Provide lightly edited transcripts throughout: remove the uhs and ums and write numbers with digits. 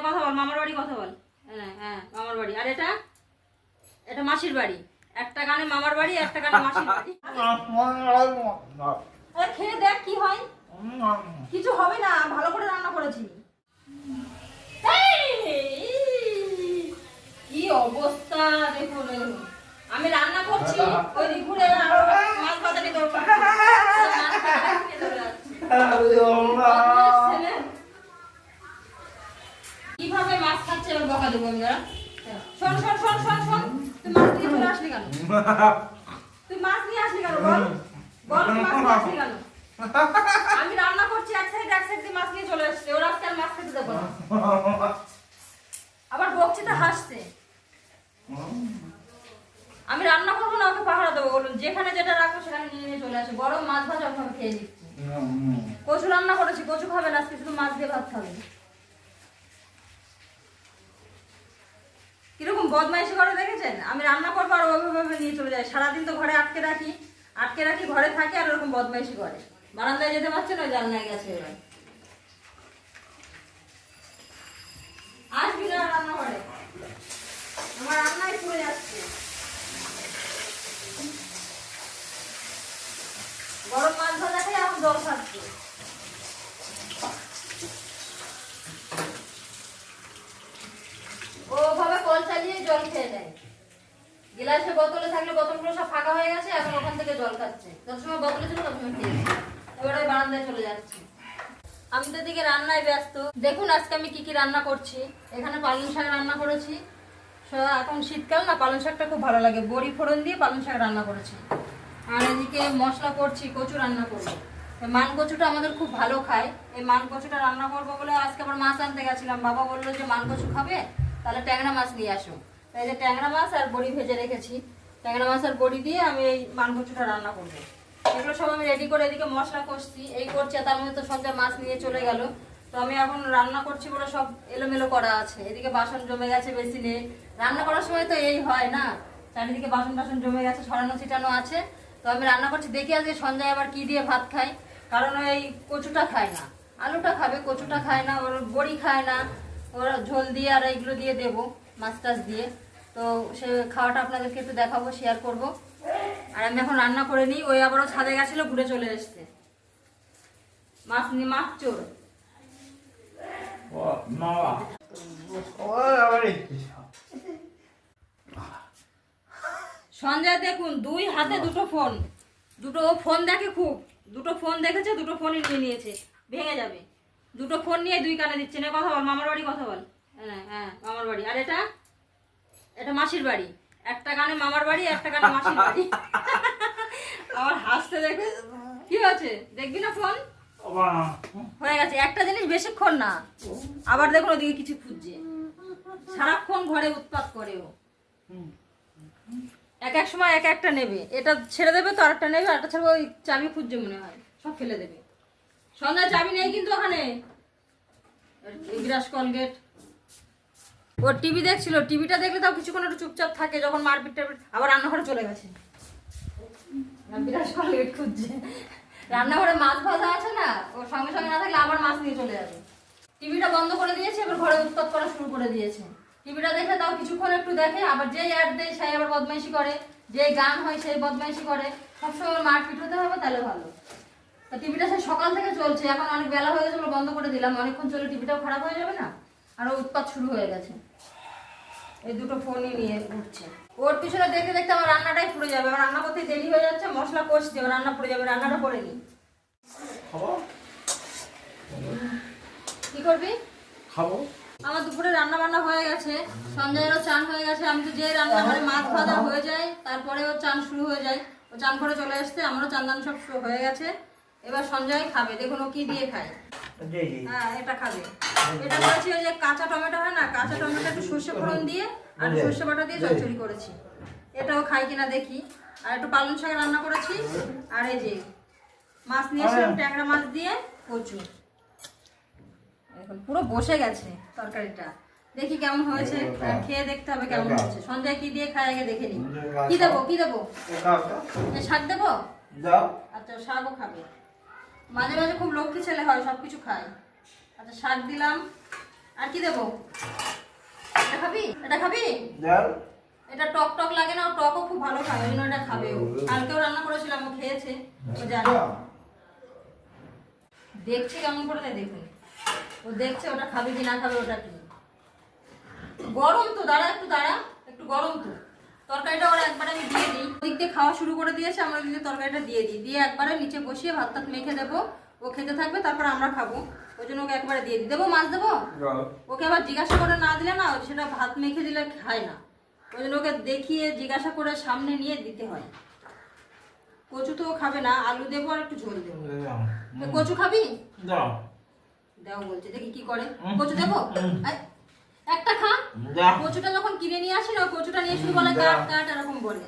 কথা বল, মামার বাড়ি কথা বল। হ্যাঁ হ্যাঁ মামার বাড়ি। আর এটা এটা মাসির বাড়ি। একটা গানে মামার বাড়ি, একটা গানে মাসির বাড়ি। খেয়ে দেখ কি হয়। কিছু হবে না, ভালো করে রান্না করেছি। কি অবস্থা দেখুন। আমি রান্না করছি, ওই দিক ঘুরে মাছ ভাজা নিয়ে দৌড় কিভাবে মাছ খাচ্ছে এবার বকা দেবো আমি। শোন শোন শোন শোন শোন, তুই মাছ নিয়ে চলে আসলি কেন? তুই মাছ নিয়ে আসলি কেন বল? বল তুই মাছ নিয়ে আসলি কেন? আমি রান্না করছি, এক সাইড দিয়ে মাছ নিয়ে চলে আসছে। ওরা আজকে আর মাছ খেতে দেবো না। আবার বকছি তো হাসছে। আমি রান্না করবো না, ওকে পাহারা দেবো। বলুন যেখানে যেটা রাখবো সেখানে নিয়ে নিয়ে চলে আসে। গরম মাছ ভাজা ওখানে খেয়ে নিচ্ছি। কচু রান্না করেছি, কচু খাবে না আজকে, শুধু মাছ দিয়ে ভাত খাবে। কিরকম বদমাইশি করে দেখেছেন? আমি রান্না করবো আর ওইভাবে নিয়ে চলে যায়। সারাদিন তো ঘরে আটকে রাখি ঘরে থাকে, আর ওরকম বদমাইশি করে। বারান্দায় যেতে পারছে না, জানলায় গেছে। এবার আসবি না রান্না করে, আমার রান্নায় পড়ে যাচ্ছে। গরম মাছ ভাজা খেয়ে এখন জল খাচ্ছে। ওভাবে কল চালিয়ে জল খেয়ে নেয়। গিলাসে বোতলে থাকলে বোতলগুলো সব ফাঁকা হয়ে গেছে, এখন ওখান থেকে জল খাচ্ছে। যত সময় বোতলে ছিল তত সময় খেয়েছে। এবার ওই বারান্দায় চলে যাচ্ছে। আমি তো এদিকে রান্নায় ব্যস্ত। দেখুন আজকে আমি কি কি রান্না করছি। এখানে পালং শাক রান্না করেছি। এখন শীতকাল না, পালং শাকটা খুব ভালো লাগে। বড়ি ফোড়ন দিয়ে পালং শাক রান্না করেছি। আর এদিকে মশলা করছি, কচু রান্না করবো। মান কচুটা আমাদের খুব ভালো খায়। এই মান কচুটা রান্না করবো বলে আজকে আবার মাছ আনতে গেছিলাম। বাবা বললো যে মান কচু খাবে, তাহলে ট্যাংরা মাছ নিয়ে আসো। তাই যে ট্যাংরা মাছ আর বড়ি ভেজে রেখেছি। ট্যাংরা মাছ আর বড়ি দিয়ে আমি এই মান কচুটা রান্না করবো। এগুলো সব আমি রেডি করে এদিকে মশলা কষছি, এই করছি। তার মধ্যে তো সন্ধ্যা মাছ নিয়ে চলে গেল। তো আমি এখন রান্না করছি বলে সব এলোমেলো করা আছে। এদিকে বাসন জমে গেছে বেসিনে। রান্না করার সময় তো এই হয় না, চারিদিকে বাসন টাসন জমে গেছে, ছড়ানো ছিটানো আছে। তো আমি রান্না করছি, দেখি আজকে সন্ধ্যায় আবার কি দিয়ে ভাত খাই। কারণ এই কচুটা খায় না, আলুটা খাবে, কচুটা খায় না, ওর বড়ি খায় না। ওরা ঝোল দিয়ে আর এইগুলো দিয়ে দেবো, মাছ টাছ দিয়ে। তো সে খাওয়াটা আপনাদেরকে একটু দেখাবো, শেয়ার করব। আর আমি এখন রান্না করে নিই। ওই আবারও ছাদে গেছিলো, ঘুরে চলে এসছে। মাছ চোর। সঞ্জয় দেখুন, দুই হাতে দুটো ফোন। ও ফোন দেখে খুব। দুটো ফোন দেখেছে, দুটো ফোনই নিয়ে নিয়েছে, ভেঙে যাবে। দুটো ফোন নিয়ে দুই কানে দিচ্ছে। না কথা বল, মামার বাড়ি কথা বল। হ্যাঁ হ্যাঁ মামার বাড়ি। আর এটা মাসির বাড়ি। একটা গানে মামার বাড়ি, একটা গানে মাসির বাড়ি। আমার হাসতে দেখে কি হয়েছে, দেখবি না ফোন হয়ে গেছে। একটা জিনিস বেশিক্ষণ না, আবার দেখুন ওদিকে কিছু খুঁজছে। সারাক্ষণ ঘরে উৎপাত করে ও। এক এক সময় এক একটা নেবে, এটা ছেড়ে দেবে তো আরেকটা নেবে, আরেকটা ছেড়ে ওই চাবি খুঁজছে মনে হয়, সব ফেলে দেবে। সন্ধ্যায় চাবি নেই কিন্তু ওখানে। বিরাস কলগেট। ও টিভি দেখছিল, টিভিটা দেখলে তাও কিছুক্ষণ একটু চুপচাপ থাকে। যখন মারপিট টারপিট, আবার রান্নাঘরে চলে গেছে। বিরাস কলগেট খুঁজছে। রান্নাঘরে মাছ ভাজা আছে না, ওর সঙ্গে সঙ্গে না থাকলে আবার মাছ নিয়ে চলে যাবে। টিভিটা বন্ধ করে দিয়েছে, এবার ঘরে উৎপাত করা শুরু করে দিয়েছে। টিভিটা দেখলে তাও কিছুক্ষণ একটু দেখে, আবার যেই অ্যাড দেয় সেই আবার বদমাইশি করে, যেই গান হয় সেই বদমাইশি করে। সবসময় মারপিট হতে হবে তাহলে ভালো। তো টিভিটা সেই সকাল থেকে চলছে, এখন অনেক বেলা হয়ে গেছে, বন্ধ করে দিলাম। অনেকক্ষণ চলে টিভিটাও খারাপ হয়ে যাবে না। আরও উৎপাত শুরু হয়ে গেছে। এই দুটো ফোনই নিয়ে উঠছে। ওর পিছনে দেখতে দেখতে আমার রান্নাটাই পুড়ে যাবে। আমার রান্না করতে দেরি হয়ে যাচ্ছে, মশলা কষছে, এবার রান্না পুড়ে যাবে। রান্নাটা করে নি। কি করবি? খাবো। আমার দুপুরে রান্না বান্না হয়ে গেছে, সঞ্জয়েরও চান হয়ে গেছে। আমি তো যে রান্না করে মাছ ভাজা হয়ে যায়, তারপরে ওর চান শুরু হয়ে যায়। ও চান করে চলে আসছে, আমারও চান্দান সব হয়ে গেছে। এবার সঞ্জয় খাবে, দেখুন ও কি দিয়ে খায়। হ্যাঁ এটা খাবে। এটা করেছি ওই যে কাঁচা টমেটো হয় না, কাঁচা টমেটো একটু সর্ষে ফোড়ন দিয়ে আর সর্ষে বাটা দিয়ে চচ্চড়ি করেছি। এটাও খাই কিনা দেখি। আর একটু পালং শাক রান্না করেছি। আর এই যে মাছ নিয়ে এসেছিলাম, ট্যাংরা মাছ দিয়ে কচু। এখন পুরো বসে গেছে তরকারিটা। দেখি কেমন হয়েছে, খেয়ে দেখতে হবে কেমন হয়েছে। সন্ধ্যায় কি দিয়ে খাই আগে দেখে নি। কি দেবো শাক দেবো? আচ্ছা শাকও খাবে। মাঝে মাঝে খুব লক্ষ্মী ছেলে হয়, সবকিছু খায়। আচ্ছা শাক দিলাম। আর কি দেবো? এটা খাবি? এটা খাবি? এটা টক টক লাগে না, ও টকও খুব ভালো খায়, ওই জন্য এটা খাবে ও। কালকেও রান্না করেছিলাম, ও খেয়েছে, ও জানে। দেখছে কেমন করে, দেখুন ও দেখছে ওটা খাবে কি না খাবে। ওটা কি গরম তো, দাঁড়া একটু, দাঁড়া একটু, গরম তো। তরকারিটা ওরা একবারে আমি দিয়ে দিই, ওদিক দিয়ে খাওয়া শুরু করে দিয়েছে, আমরা ওদিক দিয়ে তরকারিটা দিয়ে দিই, দিয়ে একবারে নিচে বসিয়ে ভাত টাত মেখে দেবো, ও খেতে থাকবে, তারপর আমরা খাবো। ওই জন্য ওকে একবারে দিয়ে দিই। দেবো মাছ দেবো? ওকে আবার জিজ্ঞাসা করে না দিলে না, সেটা ভাত মেখে দিলে খায় না, ওই জন্য ওকে দেখিয়ে জিজ্ঞাসা করে সামনে নিয়ে দিতে হয়। কচু তো ও খাবে না, আলু দেবো আর একটু ঝোল দেবো। কচু খাবি? দাও বলছে, দেখি কি করে। কচু দেবো? একটা খা। কচুটা যখন কিনে নিয়ে আসি না, কচুটা নিয়ে শুধু বলে কাট কাট এরকম বলে,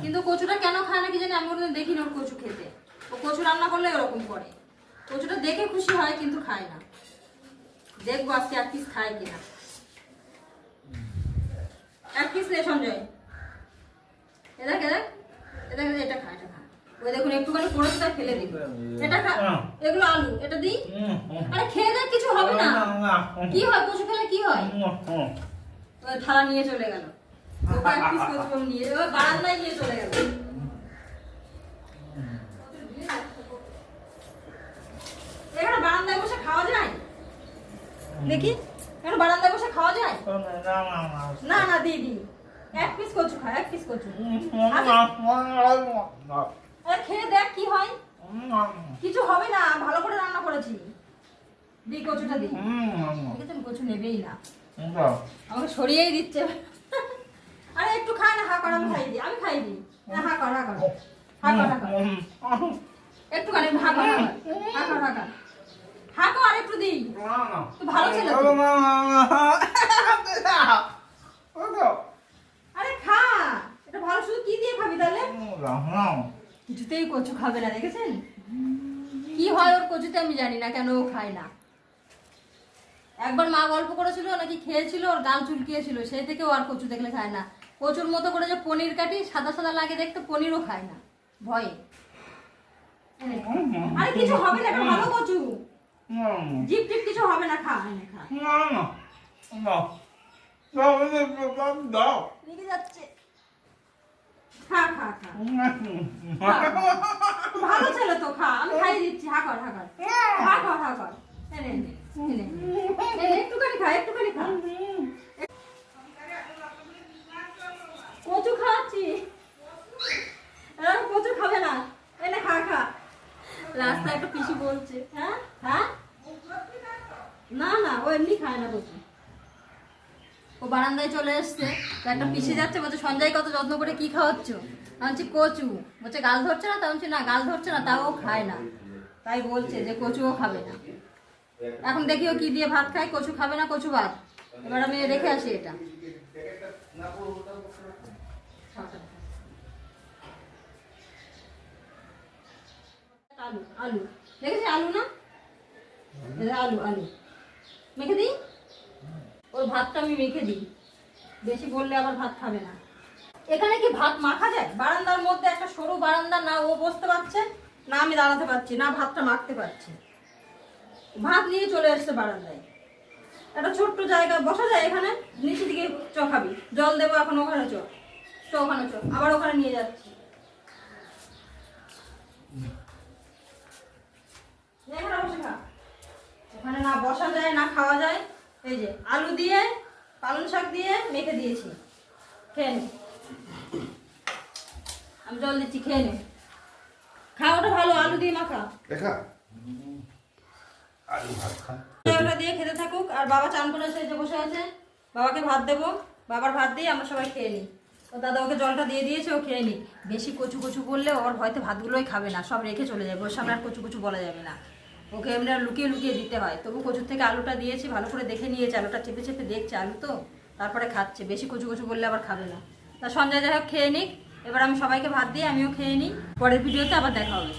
কিন্তু কচুটা কেন খায় না কি জানি, আমি ওদের দেখিনি ওর কচু খেতে। ও কচু রান্না করলে এরকম করে, কচুটা দেখে খুশি হয় কিন্তু খায় না। দেখবো আজকে এক পিস খায় কিনা। এক পিস নে সঞ্জয়, এদেখ এদেখ এদেখ, এটা খা, এটা খা। ওই দেখুন একটুখানি পড়েছে, তাই ফেলে দিই। এটা খা, এগুলো আলু, এটা দিই। আরে খেয়ে দেখ, কিছু হবে না। কি হয় কচু খেলে, কি হয়? ওই থালা নিয়ে চলে গেল, ওকে এক পিস কচু নিয়ে ওই বারান্দায় নিয়ে চলে গেল। এখানে বারান্দায় বসে খাওয়া যায়? দেখি এখানে বারান্দায় বসে খাওয়া যায়? না না দিদি, এক পিস কচু খা, এক পিস কচু। আরে খেয়ে দেখ কি হয়, কিছু হবে না, ভালো করে রান্না করেছি। দি কচুটা দি। দেখেছেন কচু নেবেই না, আমাকে সরিয়েই দিচ্ছে। আরে একটু খা না, হা কর, আমি খাই দিই, আমি খাই দিই। হা কর, হা কর, হা কর, হা কর, একটুখানি হা কর, হা কর, হা কর, হা কর, আর একটু দি। তুই ভালো ছেলে তো। আরে খা, এটা ভালো, শুধু কি দিয়ে খাবি তাহলে? কিছুতেই কচু খাবে না, দেখেছেন কি হয় ওর কচুতে, আমি জানি না কেন ও খায় না। একবার মা গল্প করেছিল নাকি খেয়েছিল, ওর গাল চুলকিয়েছিল, সেই থেকে ও আর কচু দেখলে খায় না। কচুর মতো করে যে পনির কাটি, সাদা সাদা লাগে দেখতে, পনিরও খায় না ভয়ে। আরে কিছু হবে না, এটা ভালো কচু, জিপ টিপ কিছু হবে না, খা, খা। রেগে যাচ্ছে, খা খা খা, ভালো ছেলে তো, খা, আমি খাইয়ে দিচ্ছি, হা কর, হা কর, হা কর, হা কর, একটুখানি খা, একটুখানি খা। কচু খাওয়াচ্ছি, কচু খাবে না, এনে খা খা। রাস্তায় একটা পিসি বলছে, হ্যাঁ হ্যাঁ, না না ও এমনি খায় না কচু। ও বারান্দায় চলে এসছে, একটা পিসি যাচ্ছে, বলছে সঞ্জয় কত যত্ন করে কি খাওয়াচ্ছ? আমি বলছি কচু। বলছে গাল ধরছে না? তা বলছি না গাল ধরছে না, তাও খায় না, তাই বলছে যে কচুও খাবে না। এখন দেখি ও কি দিয়ে ভাত খায়, কচু খাবে না, কচু ভাত। এবার আমি রেখে আসি এটা। আলু আলু দেখেছি, আলু না, আলু আলু মেখে দিই, ওর ভাতটা আমি মেখে দিই, বেশি বললে আবার ভাত খাবে না। এখানে কি ভাত মাখা যায়? বারান্দার মধ্যে একটা সরু বারান্দা, না ও বসতে পারছে না আমি দাঁড়াতে পারছি, না ভাতটা মাখতে পারছি। ভাত নিয়ে চলে এসছে বারান্দায়, একটা ছোট্ট জায়গা বসা যায়, এখানে নিচে দিকে চ খাবি, জল দেবো এখন, ওখানে চ, ওখানে চ, আবার ওখানে নিয়ে যাচ্ছি। এখানে বসে খা, ওখানে না বসা যায় না খাওয়া যায়। এই যে আলু দিয়ে পালং শাক দিয়ে মেখে দিয়েছি, খেয়ে নে, আমি জল দিচ্ছি, খেয়ে নে, খা, ওটা ভালো, আলু দিয়ে মাখা, ওটা দিয়ে খেতে থাকুক। আর বাবা চান করে এসে বসে আছে, বাবাকে ভাত দেবো, বাবার ভাত দিয়ে আমরা সবাই খেয়ে নিই। ও দাদা ওকে জলটা দিয়ে দিয়েছে, ও খেয়ে নিই। বেশি কচু কচু বললে ওর হয়তো ভাতগুলোই খাবে না, সব রেখে চলে যাবে, ওর সামনে আর কচু কচু বলা যাবে না, ওকে এমনি লুকিয়ে লুকিয়ে দিতে হয়। তবু কচুর থেকে আলুটা দিয়েছি, ভালো করে দেখে নিয়েছে, আলুটা চেপে চেপে দেখছে, আলু তো, তারপরে খাচ্ছে। বেশি কচু কচু বললে আবার খাবে না। তা সঞ্জয় যাই হোক খেয়ে নিক, এবার আমি সবাইকে ভাত দিয়ে আমিও খেয়ে নিই, পরের ভিডিওতে আবার দেখা হবে।